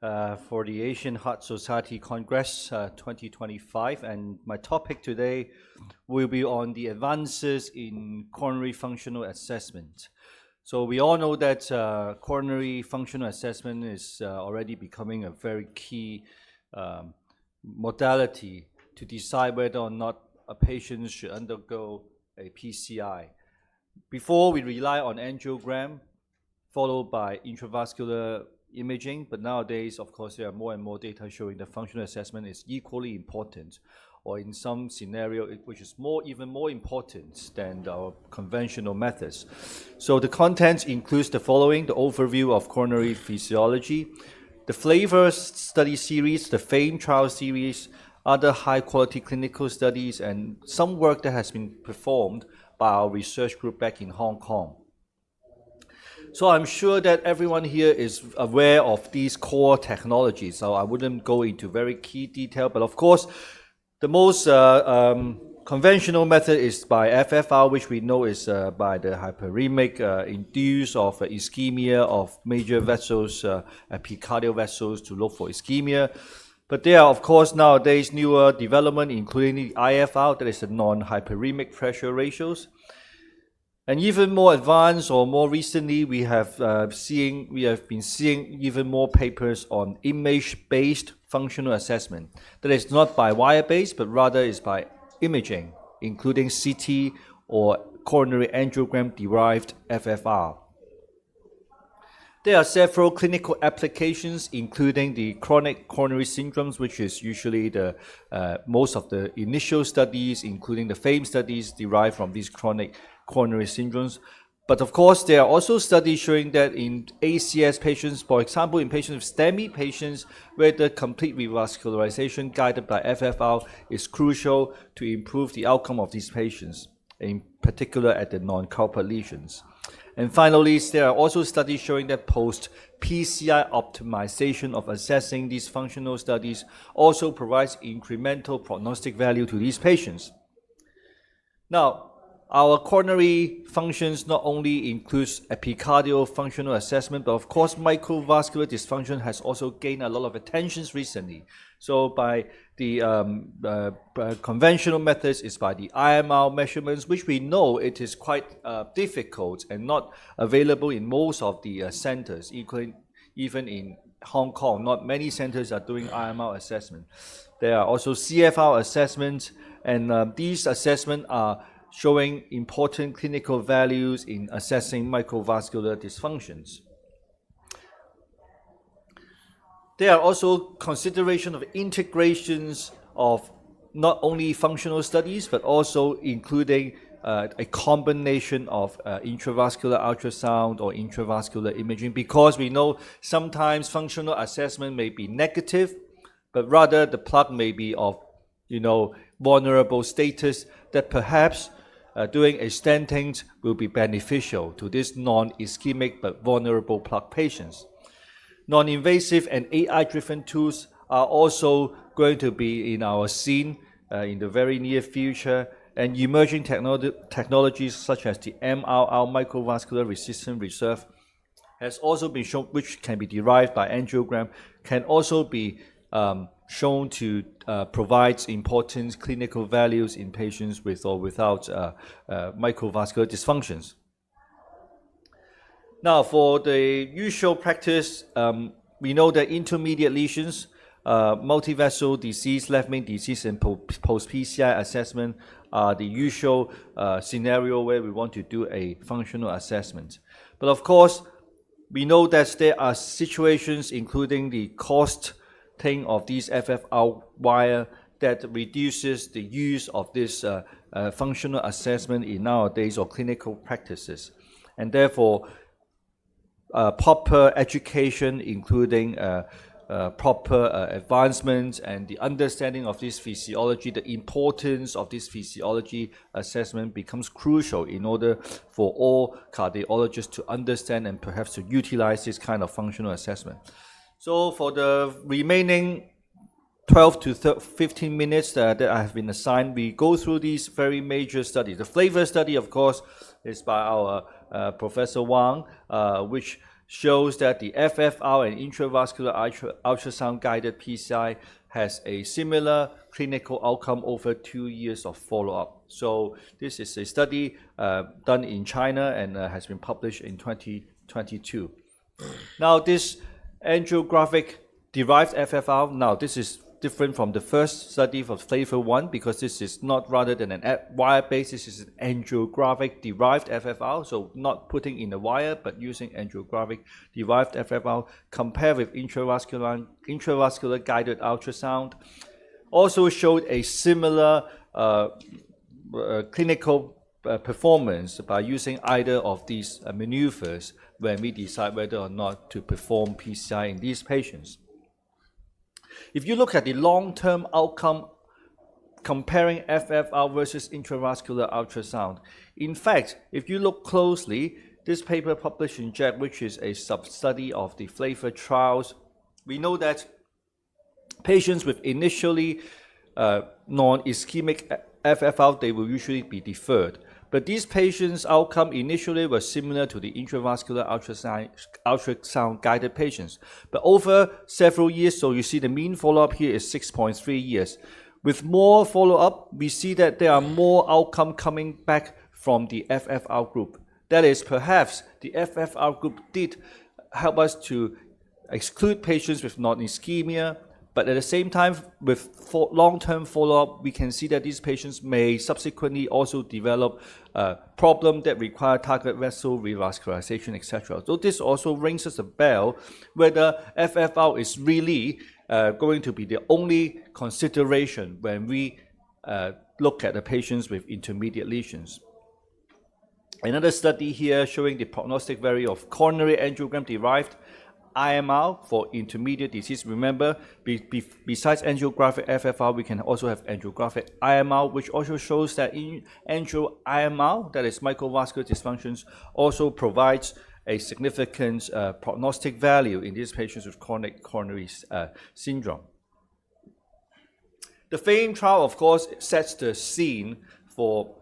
For the Asian Heart Society Congress 2025, and my topic today will be on the advances in coronary functional assessment. So we all know that coronary functional assessment is already becoming a very key modality to decide whether or not a patient should undergo a PCI. Before, we rely on angiogram, followed by intravascular imaging, but nowadays, of course, there are more and more data showing that functional assessment is equally important, or in some scenario, which is even more important than our conventional methods. So the content includes the following: the overview of coronary physiology, the FLAVOR study series, the FAME trial series, other high-quality clinical studies, and some work that has been performed by our research group back in Hong Kong. So I'm sure that everyone here is aware of these core technologies, so I wouldn't go into very key detail, but of course, the most conventional method is by FFR, which we know is by the hyperemic induce of ischemia of major vessels, epicardial vessels, to look for ischemia. But there are, of course, nowadays newer development, including the IFR, that is the non-hyperemic pressure ratios. And even more advanced, or more recently, we have been seeing even more papers on image-based functional assessment. That is not by wire-based, but rather is by imaging, including CT or coronary angiogram-derived FFR. There are several clinical applications, including the chronic coronary syndromes, which is usually the most of the initial studies, including the FAME studies, derived from these chronic coronary syndromes. But of course, there are also studies showing that in ACS patients, for example, in patients with STEMI patients, where the complete revascularization guided by FFR is crucial to improve the outcome of these patients, in particular at the non-culprit lesions. And finally, there are also studies showing that post-PCI optimization of assessing these functional studies also provides incremental prognostic value to these patients. Now, our coronary functions not only includes epicardial functional assessment, but of course microvascular dysfunction has also gained a lot of attention recently. So by the conventional methods is by the IMR measurements, which we know it is quite difficult and not available in most of the centers, even in Hong Kong. Not many centers are doing IMR assessment. There are also CFR assessments, and these assessments are showing important clinical values in assessing microvascular dysfunctions. There are also consideration of integrations of not only functional studies, but also including a combination of intravascular ultrasound or intravascular imaging, because we know sometimes functional assessment may be negative, but rather the plaque may be of vulnerable status that perhaps doing a stenting will be beneficial to these non-ischemic but vulnerable plaque patients. Non-invasive and AI-driven tools are also going to be in our scene in the very near future, and emerging technologies such as the MRR, microvascular resistant reserve, has also been shown, which can be derived by angiogram, can also be shown to provide important clinical values in patients with or without microvascular dysfunctions. Now, for the usual practice, we know that intermediate lesions, multivessel disease, left main disease, and post-PCI assessment are the usual scenario where we want to do a functional assessment. But of course, we know that there are situations, including the cost of these FFR wire, that reduces the use of this functional assessment in nowadays or clinical practices. And therefore, proper education, including proper advancements and the understanding of this physiology, the importance of this physiology assessment becomes crucial in order for all cardiologists to understand and perhaps to utilize this kind of functional assessment. So for the remaining 12 to 15 minutes that I have been assigned, we go through these very major studies. The FLAVOR study, of course, is by our Professor Wang, which shows that the FFR and intravascular ultrasound-guided PCI has a similar clinical outcome over 2 years of follow-up. So this is a study done in China and has been published in 2022. Now this angiographic derived FFR, now this is different from the first study for flavor 1 because this is not rather than an wire-based, this is an angiographic derived FFR, so not putting in a wire but using angiographic derived FFR compared with intravascular guided ultrasound. Also showed a similar clinical performance by using either of these maneuvers when we decide whether or not to perform PCI in these patients. If you look at the long-term outcome comparing FFR versus intravascular ultrasound, in fact, if you look closely, this paper published in JACC, which is a sub-study of the flavor trials, we know that patients with initially non-ischemic FFR, they will usually be deferred. But these patients' outcome initially was similar to the intravascular ultrasound-guided patients. But over several years, so you see the mean follow-up here is 6.3 years. With more follow-up, we see that there are more outcome coming back from the FFR group. That is, perhaps the FFR group did help us to exclude patients with non-ischemia, but at the same time, with long-term follow-up, we can see that these patients may subsequently also develop problems that require target vessel revascularization, etc. So this also rings us a bell whether FFR is really going to be the only consideration when we look at the patients with intermediate lesions. Another study here showing the prognostic value of coronary angiogram-derived IMR for intermediate disease. Remember, besides angiographic FFR, we can also have angiographic IMR, which also shows that in angio IMR, that is microvascular dysfunctions, also provides a significant prognostic value in these patients with chronic coronary syndrome. The FAME trial, of course, sets the scene for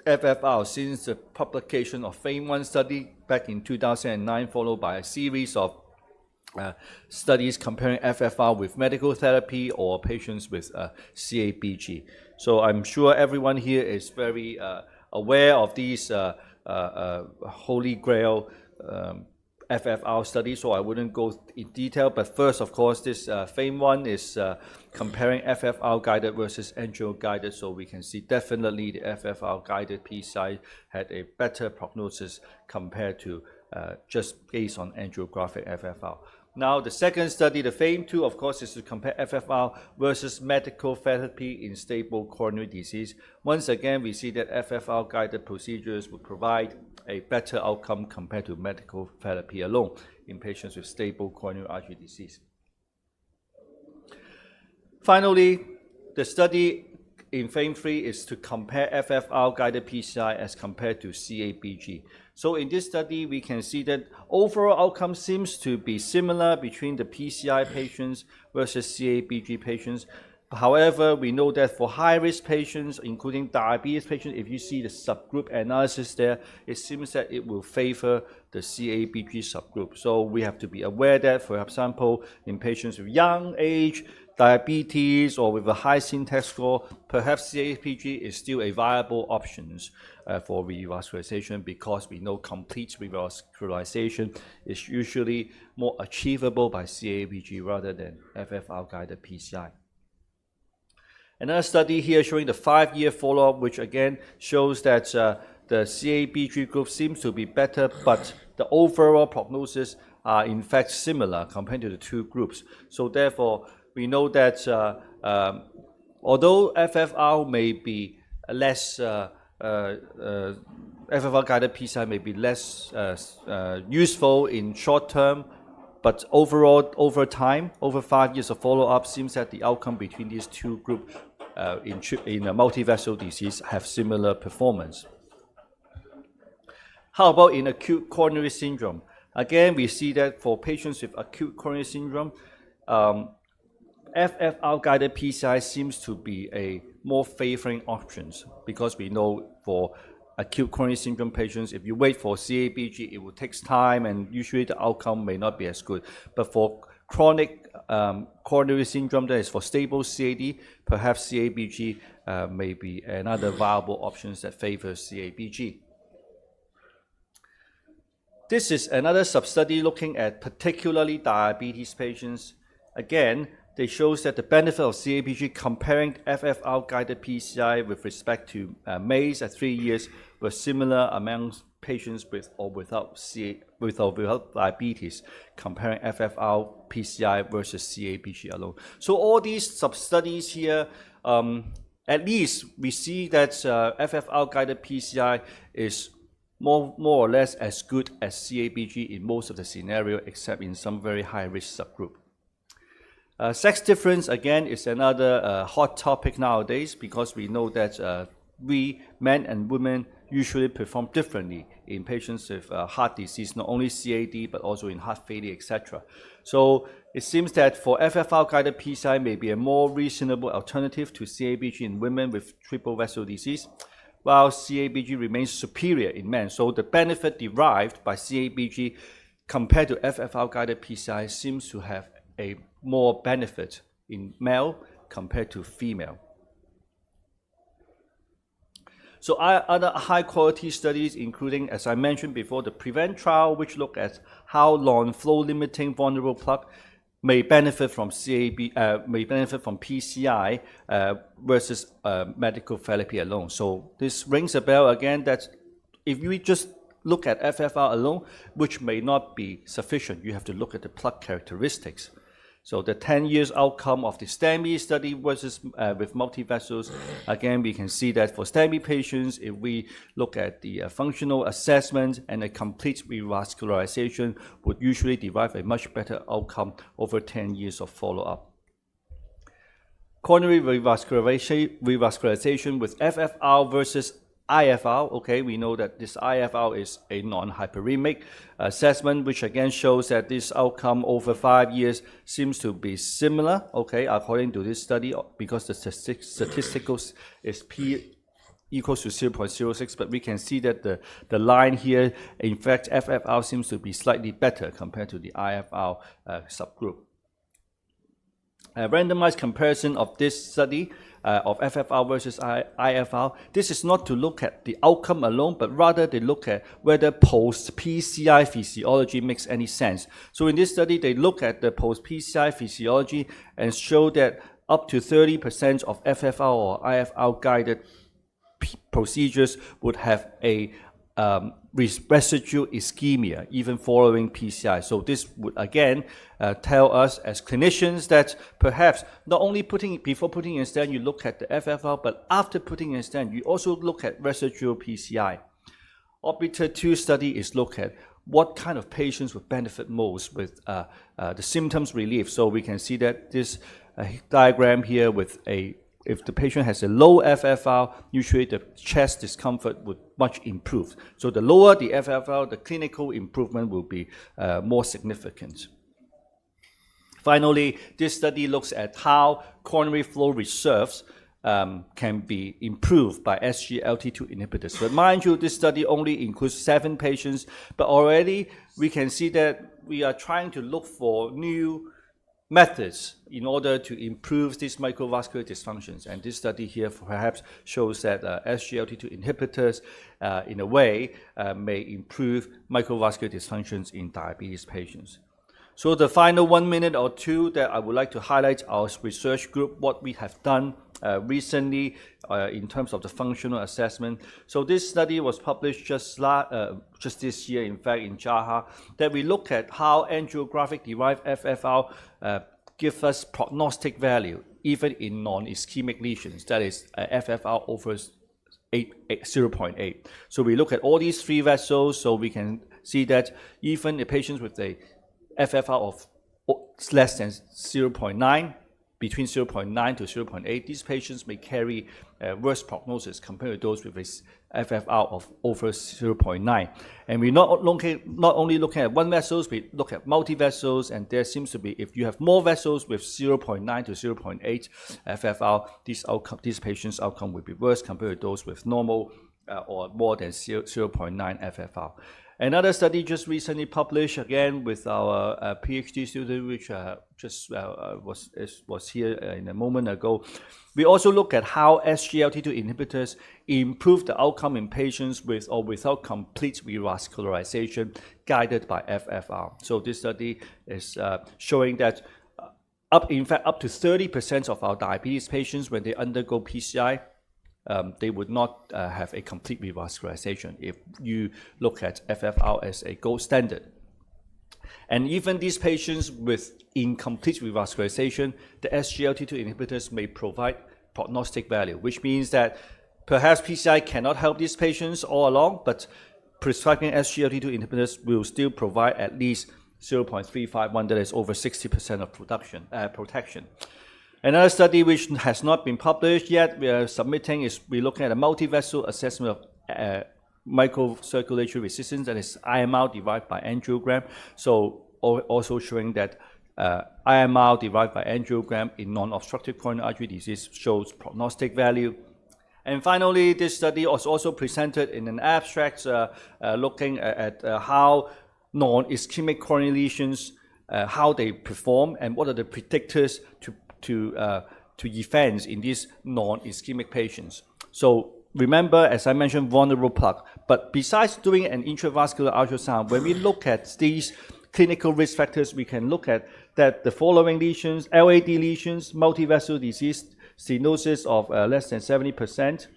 FFR since the publication of FAME-1 study back in 2009, followed by a series of studies comparing FFR with medical therapy or patients with CABG. So I'm sure everyone here is very aware of these holy grail FFR studies, so I wouldn't go in detail. But first, of course, this FAME-1 is comparing FFR guided versus angio guided, so we can see definitely the FFR guided PCI had a better prognosis compared to just based on angiographic FFR. Now, the second study, the FAME-2, of course, is to compare FFR versus medical therapy in stable coronary disease. Once again, we see that FFR-guided procedures would provide a better outcome compared to medical therapy alone in patients with stable coronary artery disease. Finally, the study in FAME-3 is to compare FFR-guided PCI as compared to CABG. So in this study, we can see that overall outcome seems to be similar between the PCI patients versus CABG patients. However, we know that for high-risk patients, including diabetes patients, if you see the subgroup analysis there, it seems that it will favor the CABG subgroup. So we have to be aware that, for example, in patients with young age, diabetes, or with a high syntax score, perhaps CABG is still a viable option for revascularization because we know complete revascularization is usually more achievable by CABG rather than FFR-guided PCI. Another study here showing the 5-year follow-up, which again shows that the CABG group seems to be better, but the overall prognosis are in fact similar compared to the two groups. So therefore, we know that although FFR may be less, FFR-guided PCI may be less useful in short term, but overall, over time, over 5 years of follow-up, seems that the outcome between these two groups in a multivessel disease have similar performance. How about in acute coronary syndrome? Again, we see that for patients with acute coronary syndrome, FFR-guided PCI seems to be a more favoring option because we know for acute coronary syndrome patients, if you wait for CABG, it will take time, and usually the outcome may not be as good. But for chronic coronary syndrome, that is for stable CAD, perhaps CABG may be another viable option that favors CABG. This is another sub-study looking at particularly diabetes patients. Again, they shows that the benefit of CABG comparing FFR-guided PCI with respect to MACE at 3 years were similar among patients with or without diabetes, comparing FFR PCI versus CABG alone. So all these sub-studies here, at least we see that FFR-guided PCI is more or less as good as CABG in most of the scenario, except in some very high-risk subgroup. Sex difference, again, is another hot topic nowadays, because we know that we, men and women, usually perform differently in patients with heart disease, not only CAD, but also in heart failure, etc. So it seems that for FFR-guided PCI may be a more reasonable alternative to CABG in women with triple vessel disease, while CABG remains superior in men. So the benefit derived by CABG compared to FFR-guided PCI seems to have a more benefit in male compared to female. So other high-quality studies, including, as I mentioned before, the PREVENT trial, which look at how long flow-limiting vulnerable plaque may benefit from PCI versus medical therapy alone. So this rings a bell again that if we just look at FFR alone, which may not be sufficient, you have to look at the plaque characteristics. So the 10 years outcome of the STEMI study versus with multi-vessels, again, we can see that for STEMI patients, if we look at the functional assessment and a complete revascularization, would usually derive a much better outcome over 10 years of follow-up. Coronary revascularization with FFR versus IFR, okay, we know that this IFR is a non-hyperemic assessment, which again shows that this outcome over 5 years seems to be similar, okay, according to this study, because the statistical is P equals to 0.06, but we can see that the line here, in fact, FFR seems to be slightly better compared to the IFR subgroup. A randomized comparison of this study of FFR versus IFR. This is not to look at the outcome alone, but rather they look at whether post-PCI physiology makes any sense. So in this study, they look at the post-PCI physiology and show that up to 30% of FFR or IFR guided procedures would have a residual ischemia even following PCI. So this would again tell us as clinicians that perhaps not only before putting in stent you look at the FFR, but after putting in stent you also look at residual PCI. Orbiter 2 study is look at what kind of patients would benefit most with the symptoms relief. So we can see that this diagram here with if the patient has a low FFR, usually the chest discomfort would much improve. So the lower the FFR, the clinical improvement will be more significant. Finally, this study looks at how coronary flow reserves can be improved by SGLT2 inhibitors. But mind you, this study only includes 7 patients, but already we can see that we are trying to look for new methods in order to improve these microvascular dysfunctions. And this study here perhaps shows that SGLT2 inhibitors in a way may improve microvascular dysfunctions in diabetes patients. So the final 1 minute or 2 that I would like to highlight our research group, what we have done recently in terms of the functional assessment. So this study was published just this year, in fact, in JAHA, that we look at how angiographic derived FFR give us prognostic value, even in non-ischemic lesions, that is FFR over 0.8. So we look at all these 3 vessels, so we can see that even the patients with a FFR of less than 0.9, between 0.9 to 0.8, these patients may carry worse prognosis compared to those with a FFR of over 0.9. And we're not only looking at one vessels, we look at multi-vessels, and there seems to be, if you have more vessels with 0.9 to 0.8 FFR, these patients' outcome will be worse compared to those with normal or more than 0.9 FFR. Another study just recently published, again with our PhD student, which was here in a moment ago. We also look at how SGLT2 inhibitors improve the outcome in patients with or without complete revascularization, guided by FFR. So this study is showing that in fact, up to 30% of our diabetes patients, when they undergo PCI, they would not have a complete revascularization if you look at FFR as a gold standard. And even these patients with incomplete revascularization, the SGLT2 inhibitors may provide prognostic value, which means that perhaps PCI cannot help these patients all along, but prescribing SGLT2 inhibitors will still provide at least 0.351, that is over 60% of protection. Another study which has not been published yet, we are submitting, is we're looking at a multi-vessel assessment of microcirculatory resistance, that is IMR derived by angiogram. So also showing that IMR derived by angiogram in non-obstructive coronary artery disease shows prognostic value. And finally, this study was also presented in an abstract looking at how non-ischemic coronary lesions, how they perform and what are the predictors to events in these non-ischemic patients. So remember, as I mentioned, vulnerable plaque. But besides doing an intravascular ultrasound, when we look at these clinical risk factors, we can look at that the following lesions: LAD lesions, multivessel disease, stenosis of less than 70%,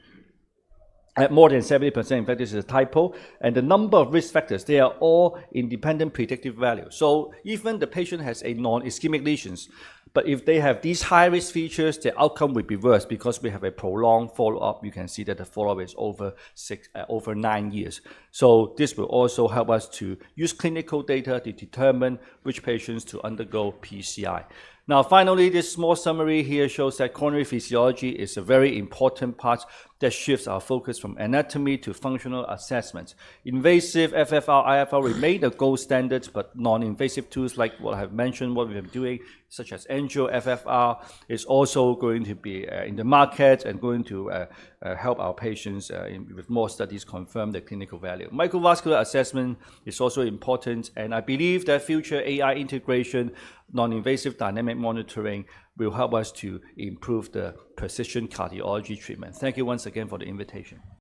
more than 70%, in fact this is a typo, and the number of risk factors, they are all independent predictive values. So even the patient has a non-ischemic lesions, but if they have these high-risk features, the outcome will be worse because we have a prolonged follow-up. You can see that the follow-up is over 9 years. So this will also help us to use clinical data to determine which patients to undergo PCI. Now, finally, this small summary here shows that coronary physiology is a very important part that shifts our focus from anatomy to functional assessments. Invasive FFR, IFR remain the gold standards, but non-invasive tools like what I have mentioned, what we have been doing, such as angio FFR, is also going to be in the market and going to help our patients with more studies confirm the clinical value. Microvascular assessment is also important, and I believe that future AI integration, non-invasive dynamic monitoring will help us to improve the precision cardiology treatment. Thank you once again for the invitation.